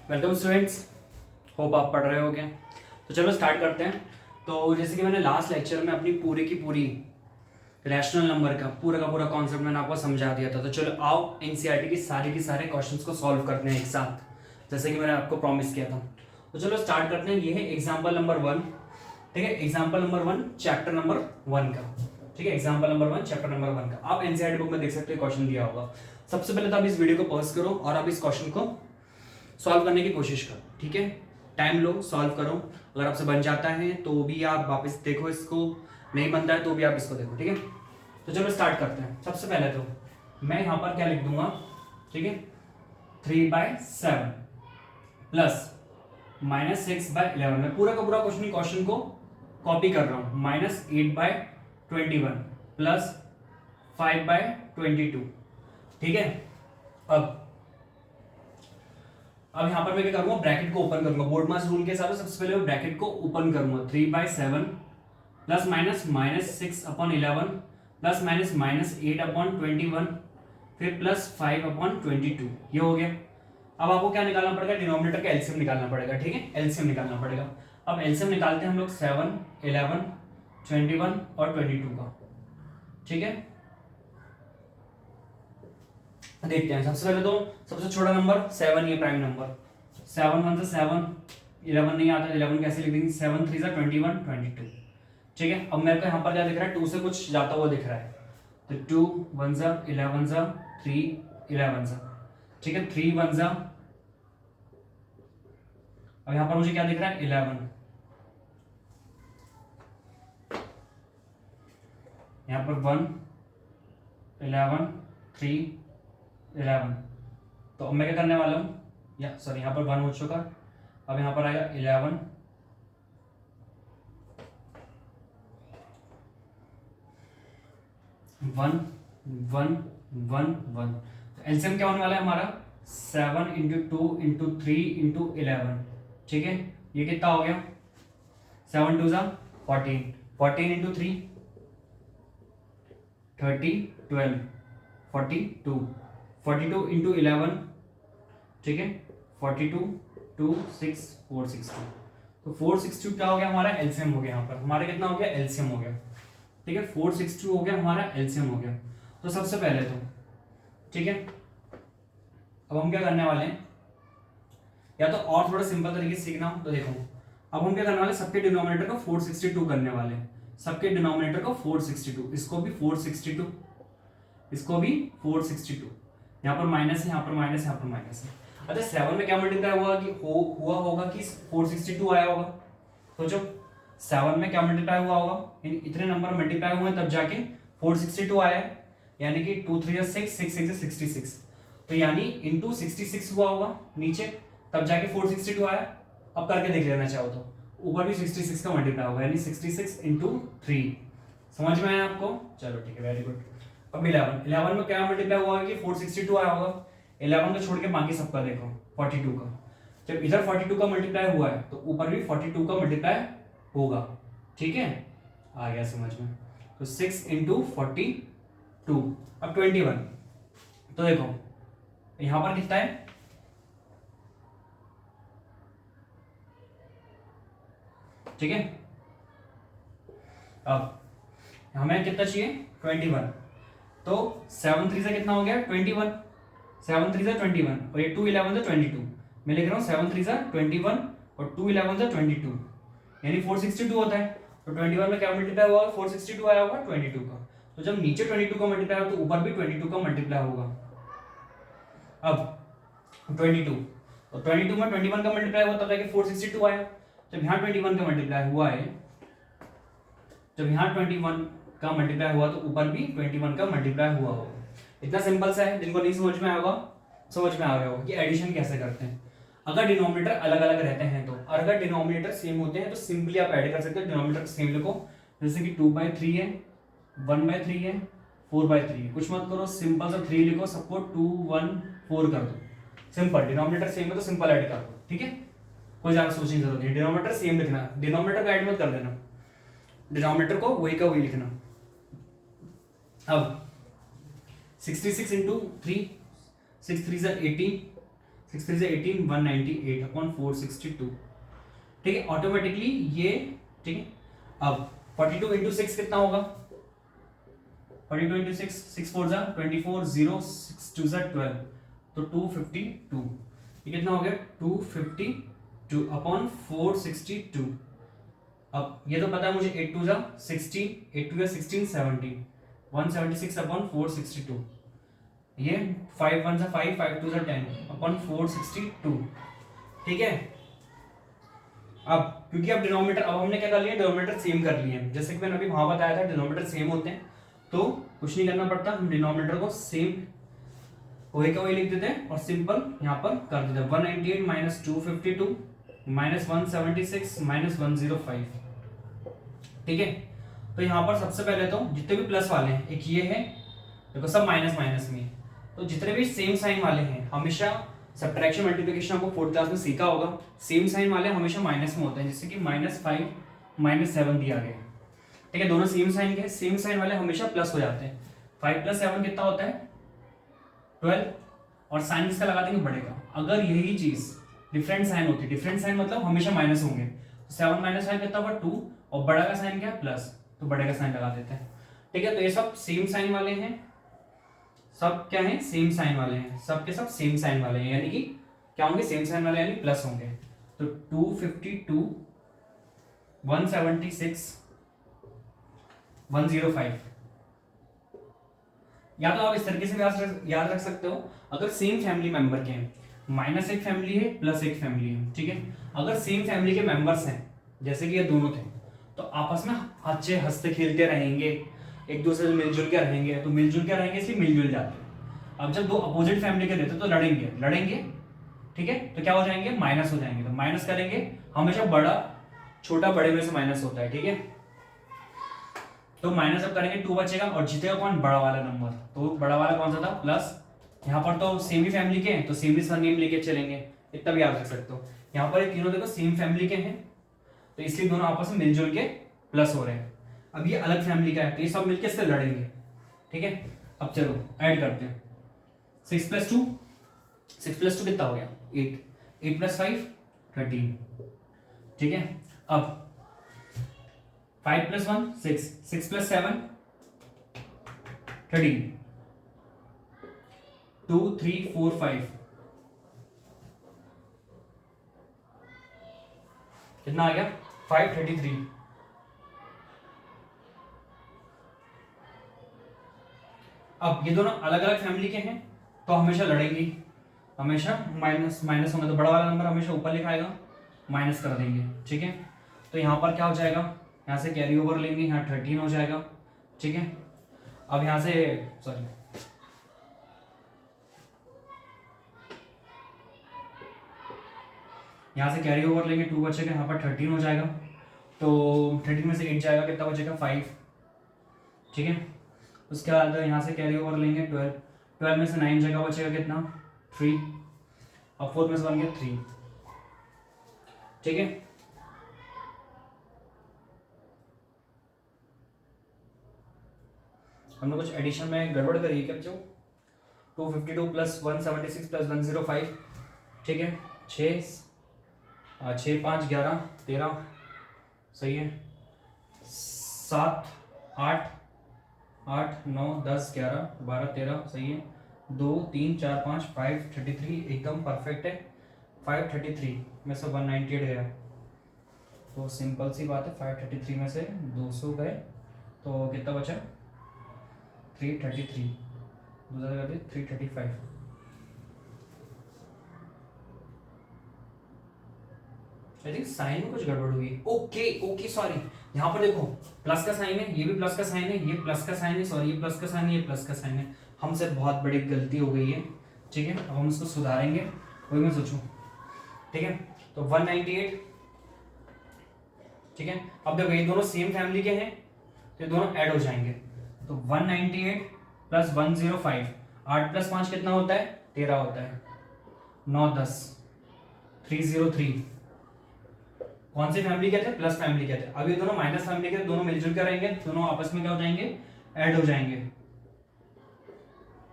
Welcome students, hope आप पढ़ रहे होगे। तो चलो स्टार्ट करते हैं। तो जैसे कि मैंने लास्ट लेक्चर में अपनी पूरी की पूरी रैशनल नंबर का पूरा कॉन्सेप्ट मैंने आपको समझा दिया था। तो चलो आओ एनसीईआरटी की सारे क्वेश्चंस को सॉल्व करते हैं एक साथ, जैसे कि मैंने आपको प्रॉमिस किया था। तो चलो स्टार्ट करते हैं। ये है एग्जाम्पल नंबर 1, ठीक है। एग्जाम्पल नंबर 1 चैप्टर नंबर 1 का, ठीक है। एग्जाम्पल नंबर 1 चैप्टर नंबर 1 का आप एनसीईआरटी बुक में देख सकते हो, क्वेश्चन दिया होगा। सबसे पहले तो आप इस वीडियो को पॉज करो और आप इस क्वेश्चन को सॉल्व करने की कोशिश करो, ठीक है। टाइम लो, सॉल्व करो। अगर आपसे बन जाता है तो भी आप वापस देखो इसको, नहीं बनता है तो भी आप इसको देखो, ठीक है। तो चलो स्टार्ट करते हैं। सबसे पहले तो मैं यहां पर क्या लिख दूंगा, ठीक है। 3/7 प्लस -6/11। मैं पूरा का पूरा क्वेश्चन को कॉपी कर रहा हूं। -8/21 प्लस 5/22, ठीक है। अब यहां पर मैं क्या करूंगा, ब्रैकेट को ओपन करूंगा। बोर्ड मास रूल के हिसाब से सबसे पहले मैं ब्रैकेट को ओपन करूंगा। 3/7 प्लस -6/11 प्लस -8/21 फिर प्लस 5/22, ये हो गया। अब आपको क्या निकालना पड़ेगा, डिनोमिनेटर का एलसीएम निकालना पड़ेगा, ठीक है। एलसीएम निकालना पड़ेगा। अब एलसीएम निकालते हैं हम लोग 7, 11, 21 और 22 का, ठीक है। देखते हैं। सबसे पहले तो सबसे छोटा नंबर 7, ये प्राइम नंबर। 7 1 से 7, 11 नहीं आता, 11 कैसे लिख देंगे। 7 3 21 22, ठीक है। अब मेरे को यहाँ पर क्या दिख रहा है, 2 से कुछ जाता हुआ दिख रहा है। तो 2 1 11 3 11, ठीक है। 3 1। अब यहाँ पर मुझे क्या दिख रहा है, 11। यहाँ पर 1 11 3 11। तो अब मैं क्या करने वाला हूँ, या सॉरी यहाँ पर 1 हो चुका। अब यहाँ पर आएगा 11 1 1 1 1। एलसीएम क्या होने वाला है हमारा, 7 × 2 × 3 × 11, ठीक है। ये कितना हो गया, 7 2 14, 14 × 3 30 12 42, 42 × 11, ठीक है। 42 2 6 462। तो 462 क्या हो गया हमारा, एलसीएम हो गया। यहाँ पर हमारा कितना हो गया, एलसीएम हो गया, ठीक है। 462 हो गया हमारा, एलसीएम हो गया। तो सबसे पहले तो, ठीक है। अब हम क्या करने वाले हैं, या तो और थोड़ा सिंपल तरीके से सीखना हो तो देखो। अब हम क्या करने वाले, सबके डिनोमिनेटर को 462 करने वाले हैं। सबके डिनोमिनेटर को 462, इसको भी 462, इसको भी 462। यहाँ पर माइनस है, यहाँ पर माइनस है, यहाँ पर माइनस है। अच्छा 7 में क्या मल्टीप्लाई हुआ कि हुआ होगा कि 462 आया होगा। सोचो 7 में क्या मल्टीप्लाई हुआ होगा, इतने नंबर मल्टीप्लाई हुए तब जाके 462 आया है। यानी कि 2 3 6 6 6 66, तो यानी इंटू 66 हुआ होगा नीचे, तब जाके 462 आया। अब करके देख लेना चाहो तो ऊपर भी 66 का मल्टीप्लाई होगा, यानी 66 × 3। समझ में आया आपको, चलो ठीक है, वेरी गुड। अब 11 में क्या मल्टीप्लाई हुआ कि 462 आया होगा। 11 को छोड़ के बाकी सबका देखो 42 का। जब इधर 42 का मल्टीप्लाई हुआ है तो ऊपर भी 42 का मल्टीप्लाई होगा, ठीक है। आ गया समझ में। तो 6 × 42। अब 21, तो देखो यहां पर कितना है, ठीक है। अब हमें कितना चाहिए, 21। तो 7 3 से कितना हो गया, 21। 7 3 से 21 और ये 2 11 से 22। मैं लिख रहा हूँ 7 3 से 21 और 2 11 से 22, यानी 462 होता है। तो 21 में क्या मल्टीप्लाई हुआ, 462 आया होगा 22 का। तो जब नीचे 22 का मल्टीप्लाई हो तो ऊपर भी 22 का मल्टीप्लाई होगा। अब 22, तो 22 में 21 का मल्टीप्लाई हुआ तब जाके 462 आया। जब यहाँ 21 का मल्टीप्लाई हुआ है, जब यहाँ 21 का मल्टीप्लाई हुआ तो ऊपर भी 21 का मल्टीप्लाई हुआ होगा। इतना सिंपल सा है, जिनको नहीं समझ में आएगा समझ में आ गया होगा कि एडिशन कैसे करते हैं। अगर डिनोमिनेटर अलग अलग रहते हैं तो, और अगर डिनोमिनेटर सेम होते हैं तो सिंपली आप ऐड कर सकते हो। डिनोमिनेटर सेम लिखो, जैसे कि 2/3 है, 1/3 है, 4/3 है। कुछ मत करो, सिंपल सा 3 लिखो, सबको 2 1 4 कर दो। सिंपल, डिनोमिनेटर सेम है तो सिंपल ऐड कर दो, ठीक है। कोई ज्यादा सोचने की जरूरत नहीं, डिनोमिनेटर सेम लिखना, डिनोमिनेटर को ऐड मत कर देना, डिनोमिनेटर को वही का वही लिखना। अब 66 × 3, 6 3 18, 6 3 से 18, 198 अपॉन 462। ठीक है, ऑटोमेटिकली ये, ठीक है। अब 42 इंटू 6 कितना होगा? 42 इंटू 6, 6 4 जा 24, 0 6 2 जा 12, तो 252। ये कितना हो गया? 252 अपॉन 462। अब ये तो पता है मुझे, 8 2 जा 16, 8 2 जा 16, 17, 176 अपॉन 462। ये 5 1 जा 5, 5 2 जा 10 अपॉन 462। ठीक है। अब क्योंकि अब डिनोमिनेटर, अब हमने क्या कर लिया, डिनोमिनेटर सेम कर लिए हैं। जैसे कि मैंने अभी वहां बताया था डिनोमिनेटर सेम होते हैं तो कुछ नहीं करना पड़ता, हम डिनोमिनेटर को सेम वही का वही लिख देते हैं और सिंपल यहाँ पर कर देते हैं। 198 माइनस 252 माइनस 176 माइनस 105। ठीक है, तो यहाँ पर सबसे पहले तो जितने भी प्लस वाले हैं, एक ये है, देखो सब माइनस माइनस में, तो जितने भी सेम साइन वाले हैं, हमेशा सब्ट्रैक्शन मल्टीप्लिकेशन आपको 4th क्लास में सीखा होगा, सेम साइन वाले हमेशा माइनस में होते हैं। जैसे कि -5 -7 दिया गया, ठीक है, दोनों सेम साइन के, सेम साइन वाले हमेशा प्लस हो जाते हैं। 5 + 7 कितना होता है? 12, और साइन इसका लगा देंगे बढ़ेगा। अगर यही चीज डिफरेंट साइन होती, डिफरेंट साइन मतलब हमेशा माइनस होंगे, 7 - 5 कितना होगा? 2, और बड़ा का साइन क्या है? प्लस, तो बड़े का साइन लगा देते हैं। ठीक है, तो ये सब सेम साइन वाले हैं, सब क्या है? सेम साइन वाले हैं, सब के सब सेम साइन वाले हैं, यानी कि क्या होंगे? सेम साइन वाले, यानी प्लस होंगे। तो 252 176 105, या तो आप इस तरीके से याद रख सकते हो, अगर सेम फैमिली मेंबर के हैं, -1 फैमिली है +1 फैमिली है, ठीक है, अगर सेम फैमिली के मेंबर्स हैं, जैसे कि ये दोनों थे, तो आपस में अच्छे हंसते खेलते रहेंगे, एक दूसरे से मिलजुल के रहेंगे, तो मिलजुल के रहेंगे इसलिए मिलजुल जाते हैं। अब जब दो अपोजिट फैमिली के रहते तो लड़ेंगे, ठीक है, तो क्या हो जाएंगे? माइनस हो जाएंगे। तो माइनस करेंगे, हमेशा बड़ा छोटा बड़े में से माइनस होता है, ठीक है। तो माइनस अब करेंगे, 2 बचेगा, और जीतेगा कौन? बड़ा वाला नंबर। तो बड़ा वाला कौन सा था? प्लस। यहाँ पर तो सेम ही फैमिली के हैं, तो सेम ही सरनेम लेके चलेंगे, इतना भी याद रख सकते हो। यहाँ पर ये तीनों देखो सेम फैमिली के हैं, तो इसलिए दोनों आपस में मिलजुल के प्लस हो रहे हैं। अब ये अलग फैमिली का है, तो ये सब मिलकर इससे लड़ेंगे, ठीक है। अब चलो ऐड करते हैं, 6 + 2, 6 + 2 कितना हो गया? 8, 8 + 5 13, ठीक है। अब 5 + 1 6, 6 + 7 13, 2 3 4 5, कितना आ गया? 533। अब ये दोनों अलग अलग फैमिली के हैं, तो हमेशा लड़ेंगे, हमेशा माइनस माइनस होंगे, तो बड़ा वाला नंबर हमेशा ऊपर लिखा आएगा, माइनस कर देंगे, ठीक है। तो यहाँ पर क्या हो जाएगा? यहाँ से कैरी ओवर लेंगे, यहाँ 13 हो जाएगा, ठीक है। अब यहाँ से सॉरी, यहाँ से कैरी ओवर लेंगे, 2 बचेगा, यहाँ पर 13 हो जाएगा, तो 13 में से 8 जाएगा, कितना बचेगा? 5, ठीक है। उसके बाद यहाँ से कैरी ओवर लेंगे 12, 12 में से 9 जगह बचेगा, कितना? 3, और 4 में से बन गया 3, ठीक है। हमने कुछ एडिशन में गड़बड़ करी है क्या बच्चों? 252 + 176 + 105, ठीक है। 6 5 11 13, सही है। 7 8 8 9 10 11 12 13, सही है। 2 3 4 5 533, एकदम परफेक्ट है। 533 में से 198 गया, तो सिंपल सी बात है, 533 में से 200 गए, तो कितना बचा? 333, 335। आई थिंक साइन में कुछ गड़बड़ हुई। ओके सॉरी, यहाँ पर देखो प्लस का साइन है, ये भी प्लस का साइन है, ये प्लस का साइन है, सॉरी ये प्लस का साइन है, ये प्लस का साइन है, हमसे बहुत बड़ी गलती हो गई है, ठीक है। अब हम इसको सुधारेंगे, वही मैं सोचूं, ठीक है। तो 198, ठीक है। अब देखो ये दोनों सेम फैमिली के हैं, तो ये दोनों ऐड हो जाएंगे, तो 198 + 105, 8 + 5 कितना होता है? 13 होता है, 9 10 303। कौन सी फैमिली के थे? प्लस फैमिली के थे। अब ये दोनों माइनस फैमिली के, दोनों मिलजुल कर रहेंगे, दोनों आपस में क्या हो जाएंगे? ऐड हो जाएंगे।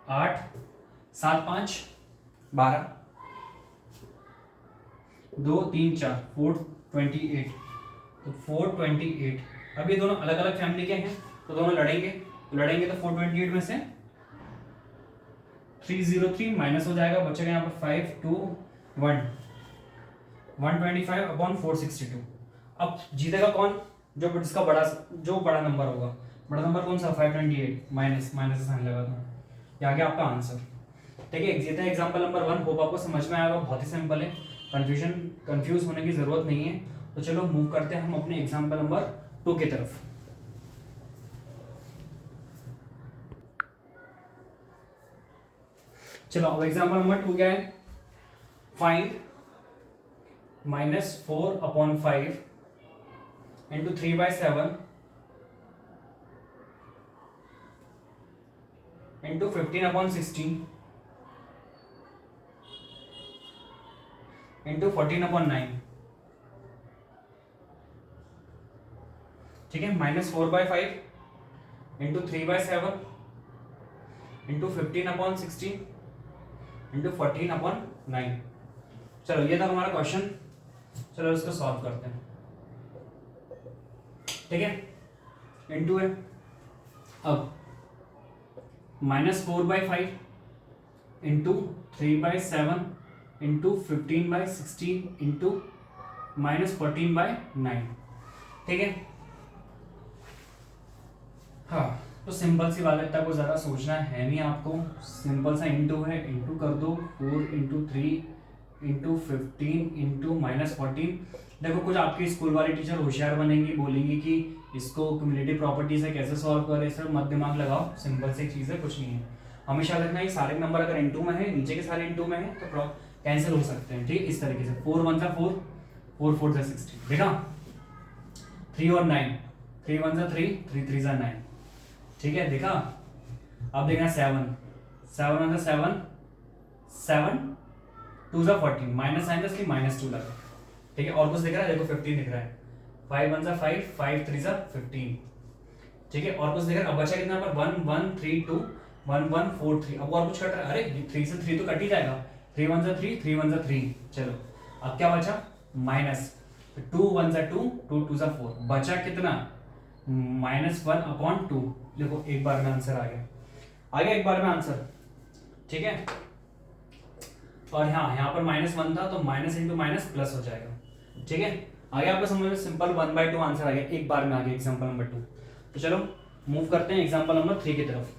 8 7 5 12, 2 3 4 428, तो 428। अब ये दोनों अलग अलग फैमिली के हैं तो दोनों लड़ेंगे, तो 428 में से 303 माइनस हो जाएगा, बचेगा यहाँ पर 521 125 अपॉन 462। अब जीतेगा कौन? जो बड़ा नंबर होगा। बड़ा नंबर कौन सा? 528 माइनस साइन लगा दूं, ये आ गया आपका आंसर। ठीक है, ये था एग्जांपल नंबर 1। होप आपको समझ में आएगा, बहुत ही सिंपल है, कंफ्यूज होने की जरूरत नहीं है। तो चलो मूव करते हैं हम अपने एग्जांपल नंबर 2 की तरफ। चलो अब एग्जांपल नंबर 2 क्या है? Find -4 upon 5 into 3/7 into 15 upon 16 into 14 upon 9। ठीक है, -4/5 into 3/7 into 15 upon 16 into 14 upon 9। चलो ये था हमारा क्वेश्चन, चलो इसको सॉल्व करते हैं। ठीक है, इंटू है। अब -4/5 इंटू 3/7 इंटू 15/16 इंटू -14/9। ठीक है, हाँ तो सिंपल सी बात है, इतना को ज़्यादा सोचना है नहीं आपको, सिंपल सा इंटू है, इंटू कर दो 4 इंटू 3 इंटू 15 इंटू -14। देखो कुछ आपके स्कूल वाले टीचर होशियार बनेंगी, बोलेंगी कि इसको क्युमुलेटिव प्रॉपर्टी से कैसे सॉल्व करें, सर मत दिमाग लगाओ, सिंपल सी चीज़ है, कुछ नहीं है। हमेशा रखना है सारे नंबर अगर इंटू में है, नीचे के सारे इंटू में है तो कैंसिल हो सकते हैं। ठीक है, इस तरीके से 4 1 4 4 4 16। देखा, 3 और 9, 3 1 3 3 3 9। ठीक है, देखा। अब देखना 7 7 1 7 7 2 14 माइनस साइन इसलिए -2 लगा। ठीक है, और कुछ दिख रहा है? देखो 15 दिख रहा है। 5 1 5 5 3 15। ठीक है, और कुछ दिख रहा है? अब बचा कितना पर 1 1 3 2 1 1 4 3। अब और कुछ कट रहा है? अरे 3 से 3 तो कट ही जाएगा। 3 1 3 3 1 3। चलो अब क्या बचा? माइनस 2 1 2 2 2 4। बचा कितना? -1/2। देखो एक बार में आंसर आ गया एक बार में आंसर। ठीक है, और यहाँ पर -1 था तो माइनस इंटू माइनस प्लस हो जाएगा। ठीक है, आगे आपको समझ में सिंपल 1/2 आंसर आ गया, एक बार में आ गया एग्जांपल नंबर 2। तो चलो मूव करते हैं एग्जांपल नंबर 3 की तरफ।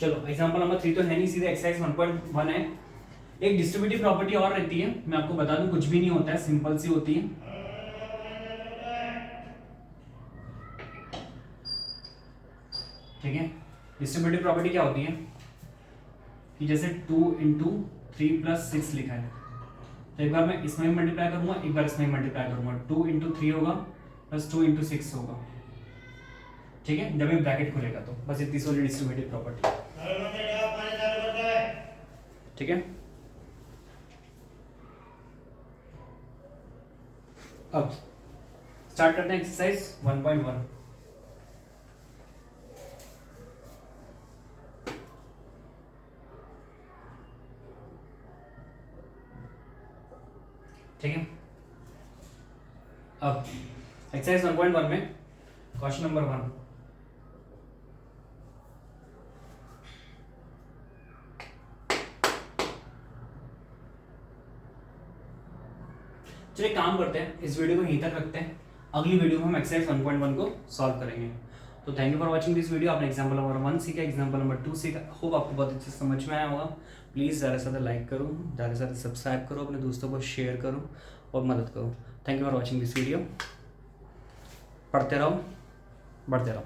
चलो एग्जांपल नंबर 3 तो है नहीं, सीधे एक्सरसाइज 1.1 है। एक डिस्ट्रीब्यूटिव प्रॉपर्टी और रहती है, मैं आपको बता दूं, कुछ भी नहीं होता है, सिंपल सी होती है। ठीक है, डिस्ट्रीब्यूटिव प्रॉपर्टी क्या होती है कि जैसे 2 इंटू 3 प्लस 6 लिखा है, तो एक बार मैं इसमें मल्टीप्लाई करूंगा, एक बार इसमें मल्टीप्लाई करूंगा। 2 इंटू 3 होगा प्लस 2 इंटू 6 होगा। ठीक है, जब ये ब्रैकेट खुलेगा तो बस इतनी सी डिस्ट्रीब्यूटिव प्रॉपर्टी। ठीक है, अब स्टार्ट करते हैं एक्सरसाइज 1.1। ठीक है, अब एक्सरसाइज 1.1 में क्वेश्चन नंबर 1। चलिए काम करते हैं, इस वीडियो को यहीं तक रखते हैं, अगली वीडियो में हम एक्सरसाइज 1.1 को सॉल्व करेंगे। तो thank you for watching this video. आपने एग्जांपल नंबर 1 सीखा, एग्जांपल नंबर 2 सीखा, होप आपको बहुत अच्छे समझ में आया होगा। प्लीज़ ज़्यादा से ज़्यादा लाइक करो, ज़्यादा से ज़्यादा सब्सक्राइब करो, अपने दोस्तों को शेयर करो और मदद करो। Thank you for watching this video. पढ़ते रहो, बढ़ते रहो।